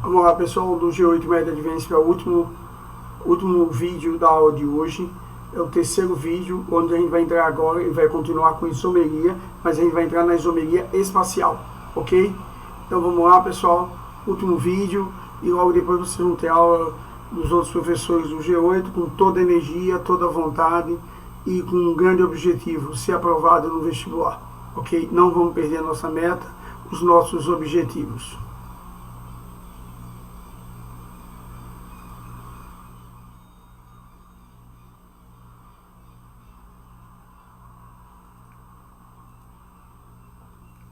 Vamos lá, pessoal, do G8 Média Advance para o último vídeo da aula de hoje. É o terceiro vídeo, onde a gente vai entrar agora e vai continuar com isomeria, mas a gente vai entrar na isomeria espacial, ok? Então vamos lá, pessoal, último vídeo, e logo depois vocês vão ter aula dos outros professores do G8 com toda a energia, toda a vontade e com um grande objetivo, ser aprovado no vestibular, ok? Não vamos perder a nossa meta, os nossos objetivos.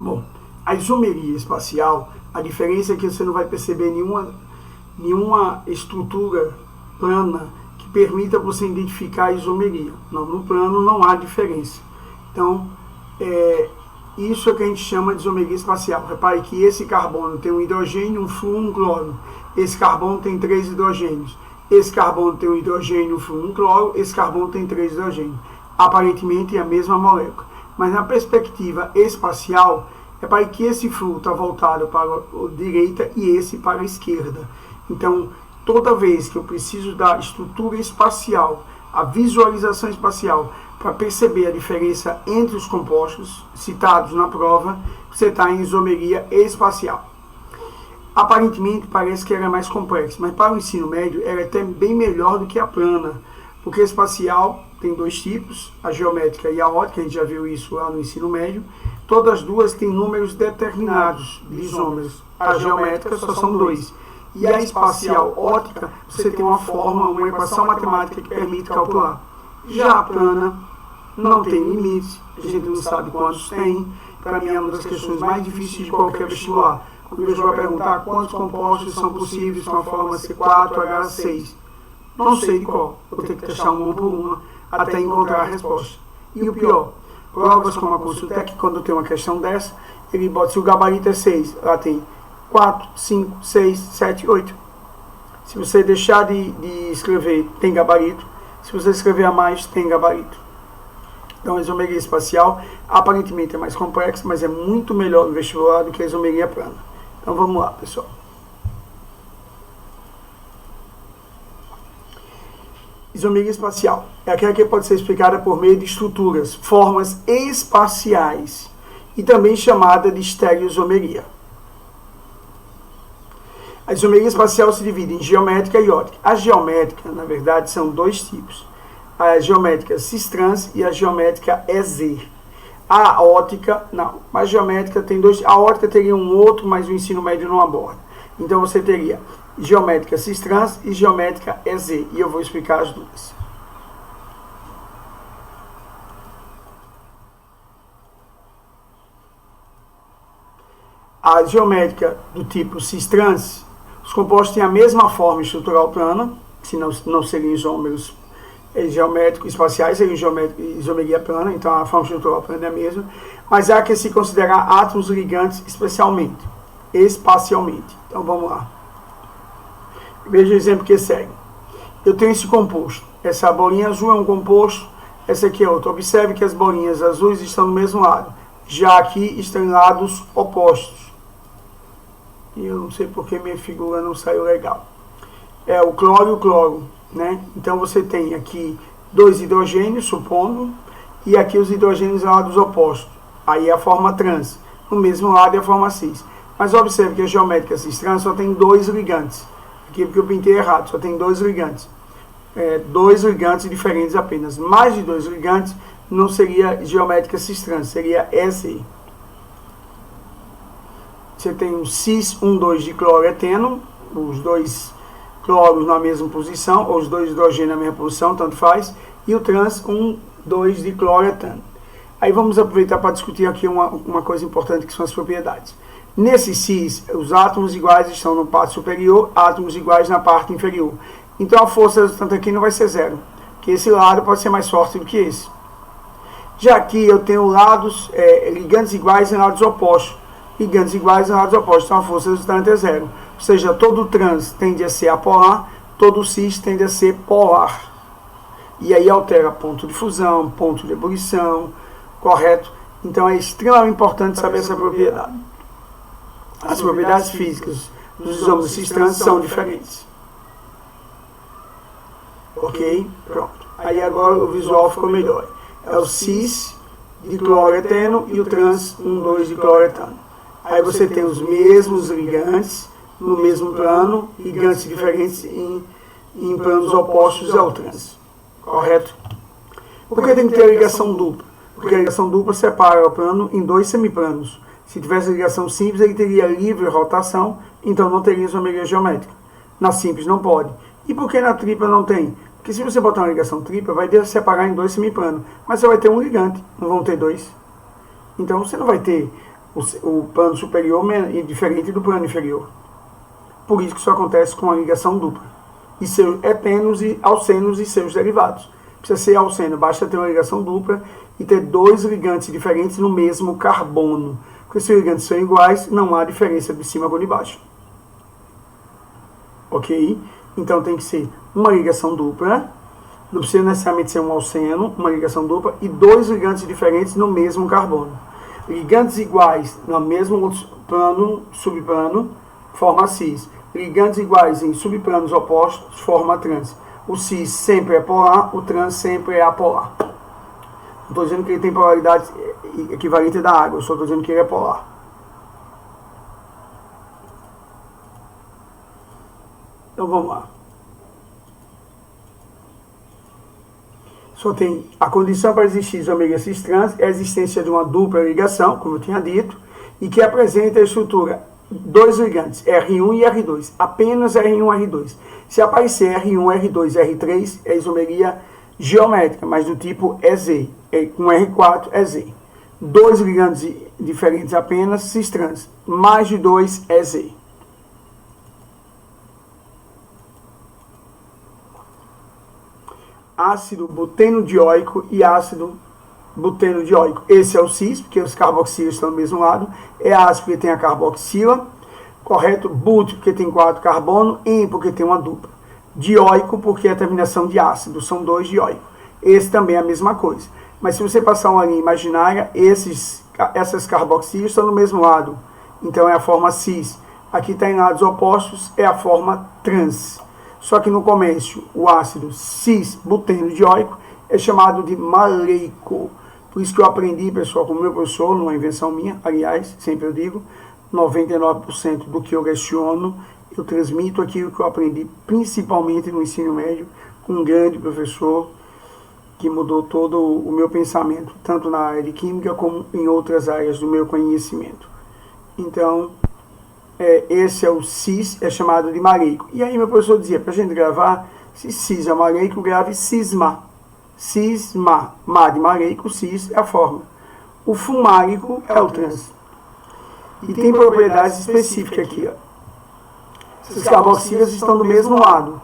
Bom, a isomeria espacial, a diferença é que você não vai perceber nenhuma estrutura plana que permita você identificar a isomeria. Não, no plano não há diferença. Então, isso é que a gente chama de isomeria espacial. Repare que esse carbono tem um hidrogênio, um flúor, um cloro. Esse carbono tem 3 hidrogênios. Esse carbono tem um hidrogênio, um flúor, um cloro. Esse carbono tem 3 hidrogênios. Aparentemente é a mesma molécula. Mas na perspectiva espacial, repare que esse flúor está voltado para a direita e esse para a esquerda. Então, toda vez que eu preciso da estrutura espacial, a visualização espacial, para perceber a diferença entre os compostos citados na prova, você está em isomeria espacial. Aparentemente parece que era mais complexo, mas para o ensino médio era até bem melhor do que a plana, porque a espacial tem dois tipos, a geométrica e a ótica, a gente já viu isso lá no ensino médio. Todas as duas têm números determinados de isômeros. A geométrica só são 2. E a espacial ótica, você tem uma fórmula, uma equação matemática que permite calcular. Já a plana não tem limites, a gente não sabe quantos tem. Para mim é uma das questões mais difíceis de qualquer vestibular. O professor vai perguntar quantos compostos são possíveis com a fórmula C4H6. Não sei de qual, vou ter que testar uma por uma até encontrar a resposta. E o pior, provas como a Consultec, quando tem uma questão dessa, ele bota, se o gabarito é 6, lá tem 4, 5, 6, 7, 8. Se você deixar de escrever, tem gabarito. Se você escrever a mais, tem gabarito. Então a isomeria espacial aparentemente é mais complexa, mas é muito melhor no vestibular do que a isomeria plana. Então vamos lá, pessoal. Isomeria espacial é aquela que pode ser explicada por meio de estruturas, formas espaciais e também chamada de estereoisomeria. A isomeria espacial se divide em geométrica e ótica. A geométrica, na verdade, são dois tipos. A geométrica cis-trans e a geométrica EZ. A ótica, não. A geométrica tem dois. A ótica teria um outro, mas o ensino médio não aborda. Então você teria geométrica cis-trans e geométrica EZ. E eu vou explicar as duas. A geométrica do tipo cis-trans, os compostos têm a mesma forma estrutural plana, senão não seriam isômeros geométricos espaciais, seriam isomeria plana, então a forma estrutural plana é a mesma, mas há que se considerar átomos ligantes especialmente, espacialmente. Então vamos lá. Veja o exemplo que segue. Eu tenho esse composto. Essa bolinha azul é um composto, essa aqui é outra. Observe que as bolinhas azuis estão no mesmo lado, já aqui estão em lados opostos. E eu não sei porque minha figura não saiu legal. É o cloro e o cloro, né? Então você tem aqui 2 hidrogênios, supondo, e aqui os hidrogênios em lados opostos. Aí é a forma trans. No mesmo lado é a forma cis. Mas observe que a geométrica cis-trans só tem 2 ligantes. Aqui porque eu pintei errado, só tem 2 ligantes. 2 ligantes diferentes apenas. Mais de 2 ligantes não seria geométrica cis-trans, seria EZ. Você tem um cis 1,2 de cloroeteno, os 2 cloros na mesma posição, ou os 2 hidrogênios na mesma posição, tanto faz, e o trans 1,2 de cloroetano. Aí vamos aproveitar para discutir aqui uma coisa importante, que são as propriedades. Nesse cis, os átomos iguais estão na parte superior, átomos iguais na parte inferior. Então a força resultante aqui não vai ser 0, porque esse lado pode ser mais forte do que esse. Já aqui eu tenho lados, ligantes iguais em lados opostos. Ligantes iguais em lados opostos, então a força resultante é 0. Ou seja, todo trans tende a ser apolar, todo cis tende a ser polar. E aí altera ponto de fusão, ponto de ebulição, correto? Então é extremamente importante saber essa propriedade. As propriedades físicas dos isômeros cis-trans são diferentes. Ok? Pronto. Aí agora o visual ficou melhor. É o cis de cloroetano e o trans 1,2 de cloroetano. Aí você tem os mesmos ligantes no mesmo plano, ligantes diferentes em planos opostos ao trans. Correto? Por que tem que ter a ligação dupla? Porque a ligação dupla separa o plano em dois semiplanos. Se tivesse ligação simples, ele teria livre rotação, então não teria isomeria geométrica. Na simples não pode. E por que na tripla não tem? Porque se você botar uma ligação tripla, vai separar em dois semiplanos. Mas você vai ter um ligante, não vão ter dois. Então você não vai ter o plano superior diferente do plano inferior. Por isso que isso acontece com a ligação dupla. E seus etenos e alcenos e seus derivados. Precisa ser alceno, basta ter uma ligação dupla e ter dois ligantes diferentes no mesmo carbono. Porque se os ligantes são iguais, não há diferença de cima ou de baixo. Ok? Então tem que ser uma ligação dupla, não precisa necessariamente ser um alceno, uma ligação dupla, e dois ligantes diferentes no mesmo carbono. Ligantes iguais no mesmo plano, subplano, forma cis. Ligantes iguais em subplanos opostos, forma trans. O cis sempre é polar, o trans sempre é apolar. Não estou dizendo que ele tem polaridade equivalente da água, eu só estou dizendo que ele é polar. Então vamos lá. Só tem a condição para existir isomeria cis-trans é a existência de uma dupla ligação, como eu tinha dito, e que apresenta a estrutura dois ligantes, R1 e R2, apenas R1 e R2. Se aparecer R1, R2 e R3, é isomeria geométrica, mas do tipo EZ, com R4 é Z. Dois ligantes diferentes apenas, cis-trans, mais de dois é Z. Ácido butenodioico e ácido butenodioico. Esse é o cis, porque os carboxilas estão do mesmo lado. É ácido porque tem a carboxila, correto? Butio porque tem 4 carbono, en porque tem uma dupla. Dioico porque é a terminação de ácido, são dois dioicos. Esse também é a mesma coisa. Mas se você passar uma linha imaginária, essas carboxilas estão do mesmo lado. Então é a forma cis. Aqui está em lados opostos, é a forma trans. Só que no começo, o ácido cis-butenodioico é chamado de maleico. Por isso que eu aprendi, pessoal, com o meu professor, numa invenção minha, aliás, sempre eu digo, 99% do que eu leciono, eu transmito aquilo que eu aprendi, principalmente no ensino médio, com um grande professor que mudou todo o meu pensamento, tanto na área de química como em outras áreas do meu conhecimento. Então, esse é o cis, é chamado de maleico. E aí meu professor dizia, para a gente gravar, se cis é maleico, grave cisma. Cisma, ma de maleico, cis é a forma. O fumárico é o trans. E tem propriedades específicas aqui. Ó. Essas carboxilas estão do mesmo lado.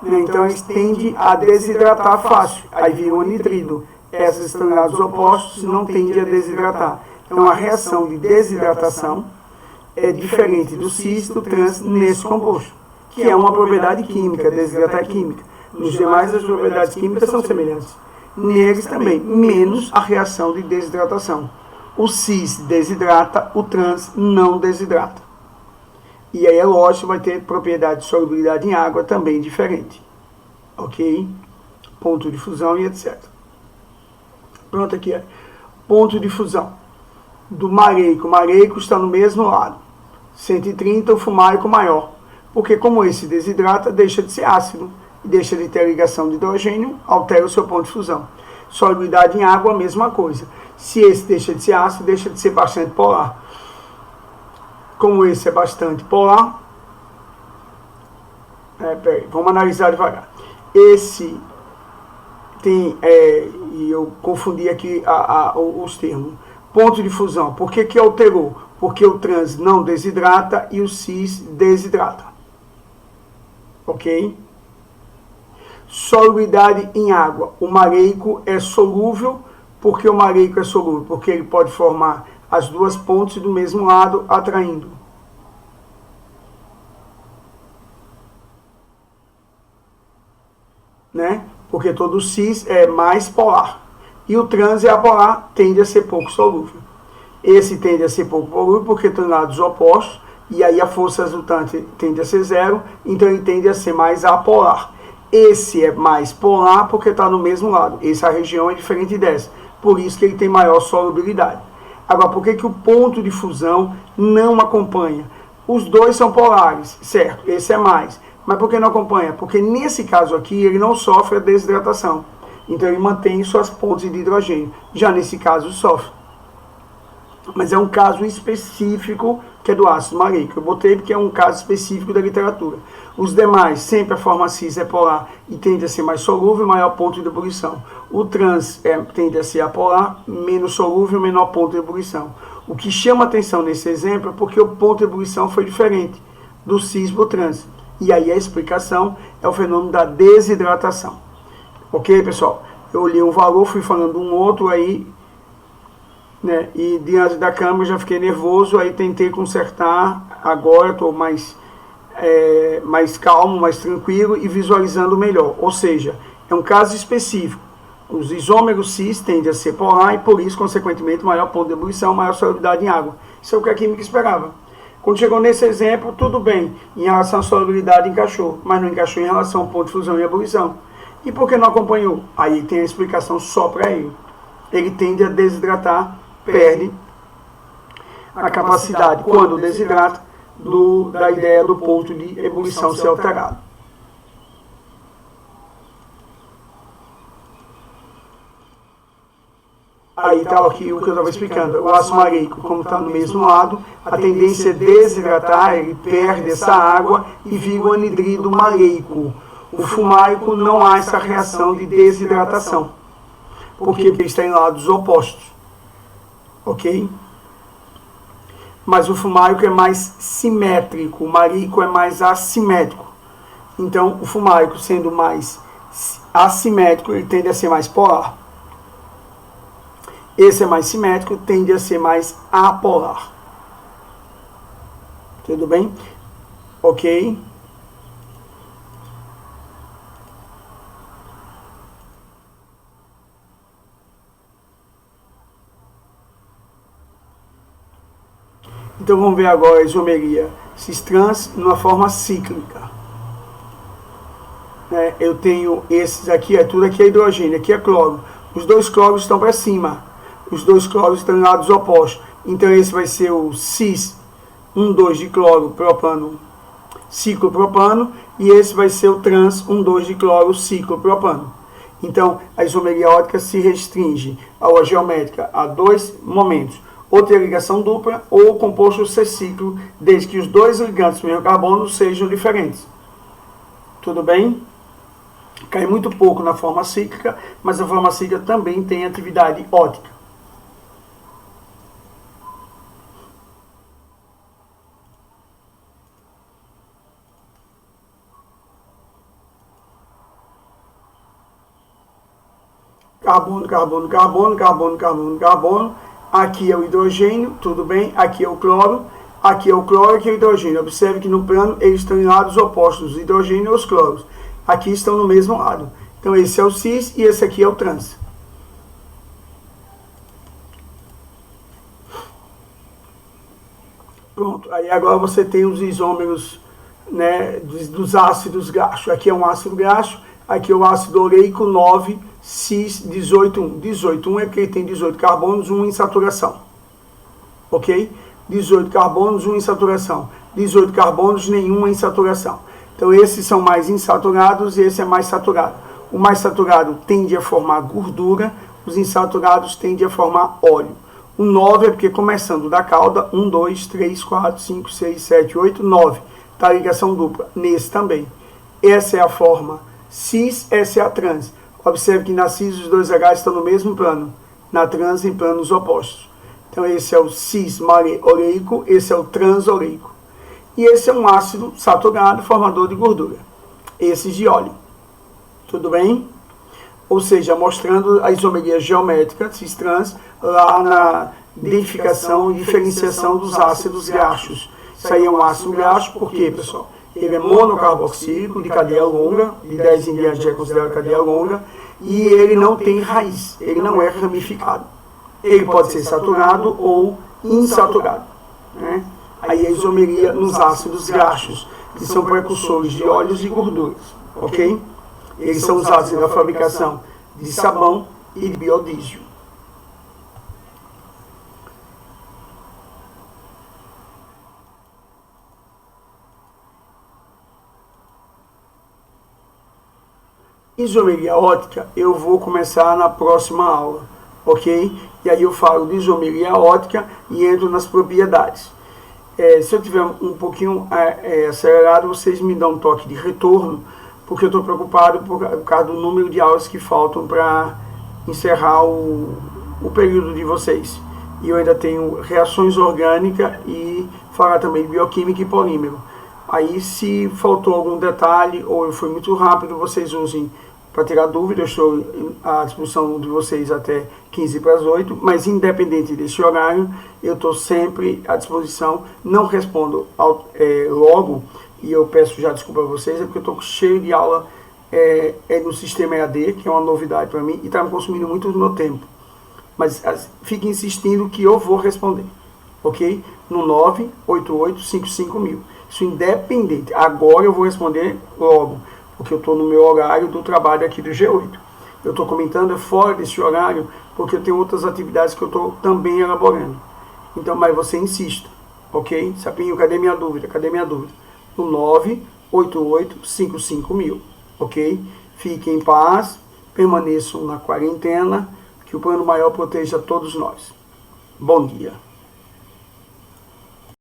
Né? Então eles tendem a desidratar fácil. Aí vira um anidrido. Essas estão em lados opostos, não tendem a desidratar. Então a reação de desidratação é diferente do cis e do trans nesse composto, que é uma propriedade química, desidratar química. Nos demais, as propriedades químicas são semelhantes. Neles também, menos a reação de desidratação. O cis desidrata, o trans não desidrata. E aí é lógico, vai ter propriedade de solubilidade em água também diferente. Ok? Ponto de fusão e etc. Pronto, aqui é ponto de fusão do maleico. O maleico está no mesmo lado. 130, o fumárico maior. Porque como esse desidrata, deixa de ser ácido. E deixa de ter ligação de hidrogênio, altera o seu ponto de fusão. Solubilidade em água, a mesma coisa. Se esse deixa de ser ácido, deixa de ser bastante polar. Como esse é bastante polar, vamos analisar devagar. Esse tem, e eu confundi aqui os termos. Ponto de fusão, por que alterou? Porque o trans não desidrata e o cis desidrata. Ok? Solubilidade em água. O maleico é solúvel. Por que o maleico é solúvel? Porque ele pode formar as duas pontes do mesmo lado, atraindo. Né? Porque todo cis é mais polar. E o trans é apolar, tende a ser pouco solúvel. Esse tende a ser pouco solúvel porque estão em lados opostos, e aí a força resultante tende a ser zero, então ele tende a ser mais apolar. Esse é mais polar porque está no mesmo lado. Essa região é diferente dessa, por isso que ele tem maior solubilidade. Agora, por que o ponto de fusão não acompanha? Os dois são polares, certo? Esse é mais. Mas por que não acompanha? Porque nesse caso aqui ele não sofre a desidratação. Então ele mantém suas pontes de hidrogênio. Já nesse caso sofre. Mas é um caso específico que é do ácido maleico. Eu botei porque é um caso específico da literatura. Os demais, sempre a forma cis é polar e tende a ser mais solúvel, maior ponto de ebulição. O trans tende a ser apolar, menos solúvel, menor ponto de ebulição. O que chama atenção nesse exemplo é porque o ponto de ebulição foi diferente do cis para o trans. E aí a explicação é o fenômeno da desidratação. Ok, pessoal? Eu olhei um valor, fui falando um outro aí, né? E diante da câmera eu já fiquei nervoso, aí tentei consertar. Agora estou mais calmo, mais tranquilo e visualizando melhor. Ou seja, é um caso específico. Os isômeros cis tendem a ser polar e por isso, consequentemente, maior ponto de ebulição, maior solubilidade em água. Isso é o que a química esperava. Quando chegou nesse exemplo, tudo bem. Em relação à solubilidade encaixou, mas não encaixou em relação ao ponto de fusão e ebulição. E por que não acompanhou? Aí tem a explicação só para ele. Ele tende a desidratar, perde a capacidade, quando desidrata, da ideia do ponto de ebulição ser alterado. Aí está aqui o que eu estava explicando. O ácido maleico, como está no mesmo lado, a tendência é desidratar, ele perde essa água e vira o anidrido maleico. O fumaico não há essa reação de desidratação. Por quê? Porque está em lados opostos. Ok? Mas o fumaico é mais simétrico, o maleico é mais assimétrico. Então, o fumaico, sendo mais assimétrico, ele tende a ser mais polar. Esse é mais simétrico, tende a ser mais apolar. Tudo bem? Ok? Então vamos ver agora a isomeria cis-trans numa forma cíclica. Eu tenho esses aqui, tudo aqui é hidrogênio, aqui é cloro. Os dois cloros estão para cima. Os dois cloros estão em lados opostos. Então esse vai ser o cis 1,2 de cloro, propano, ciclopropano. E esse vai ser o trans 1,2 de cloro, ciclopropano. Então a isomeria ótica se restringe à geométrica a dois momentos. Ou ter ligação dupla, ou o composto ser ciclo, desde que os dois ligantes do mesmo carbono sejam diferentes. Tudo bem? Cai muito pouco na forma cíclica, mas a forma cíclica também tem atividade ótica. Carbono, carbono, carbono, carbono, carbono, carbono. Aqui é o hidrogênio, tudo bem? Aqui é o cloro, aqui é o cloro, aqui é o hidrogênio. Observe que no plano eles estão em lados opostos, o hidrogênio e os cloros. Aqui estão no mesmo lado. Então esse é o cis e esse aqui é o trans. Pronto, aí agora você tem os isômeros, né, dos ácidos graxos. Aqui é um ácido graxo, aqui é o ácido oleico 9, cis 18,1. 18,1 é porque ele tem 18 carbonos, 1 em saturação. Ok? 18 carbonos, 1 em saturação. 18 carbonos, nenhuma em saturação. Então esses são mais insaturados e esse é mais saturado. O mais saturado tende a formar gordura, os insaturados tendem a formar óleo. O 9 é porque começando da cauda, 1, 2, 3, 4, 5, 6, 7, 8, 9. Está a ligação dupla. Nesse também. Essa é a forma cis, essa é a trans. Observe que na cis os dois H estão no mesmo plano, na trans em planos opostos. Então esse é o cis oleico, esse é o trans oleico. E esse é um ácido saturado, formador de gordura. Esses de óleo. Tudo bem? Ou seja, mostrando a isomeria geométrica cis-trans lá na identificação e diferenciação dos ácidos graxos. Isso aí é um ácido graxo, por quê, pessoal? Ele é monocarboxílico, de cadeia longa, de 10 em diante é considerado cadeia longa, e ele não tem raiz, ele não é ramificado. Ele pode ser saturado ou insaturado, né? aí a isomeria nos ácidos graxos, que são precursores de óleos e gorduras, ok? Eles são usados na fabricação de sabão e de biodiesel. Isomeria ótica eu vou começar na próxima aula, ok? E aí eu falo de isomeria ótica e entro nas propriedades. Se eu tiver um pouquinho acelerado, vocês me dão um toque de retorno, porque eu estou preocupado por causa do número de aulas que faltam para encerrar o período de vocês. E eu ainda tenho reações orgânicas e falar também de bioquímica e polímero. Aí, se faltou algum detalhe ou eu fui muito rápido, vocês usem para tirar dúvida. Eu estou à disposição de vocês até 15 para as 8, mas independente desse horário, eu estou sempre à disposição. Não respondo logo, e eu peço já desculpa a vocês, porque eu estou cheio de aula no sistema EAD, que é uma novidade para mim, e está me consumindo muito do meu tempo. Mas fique insistindo que eu vou responder, ok? No 98855.000. Isso independente. Agora eu vou responder logo, porque eu estou no meu horário do trabalho aqui do G8. Eu estou comentando fora desse horário, porque eu tenho outras atividades que eu estou também elaborando. Então, mas você insista, ok? Sapinho, cadê minha dúvida? Cadê minha dúvida? No 98855.000, ok? Fiquem em paz, permaneçam na quarentena, que o plano maior proteja todos nós. Bom dia.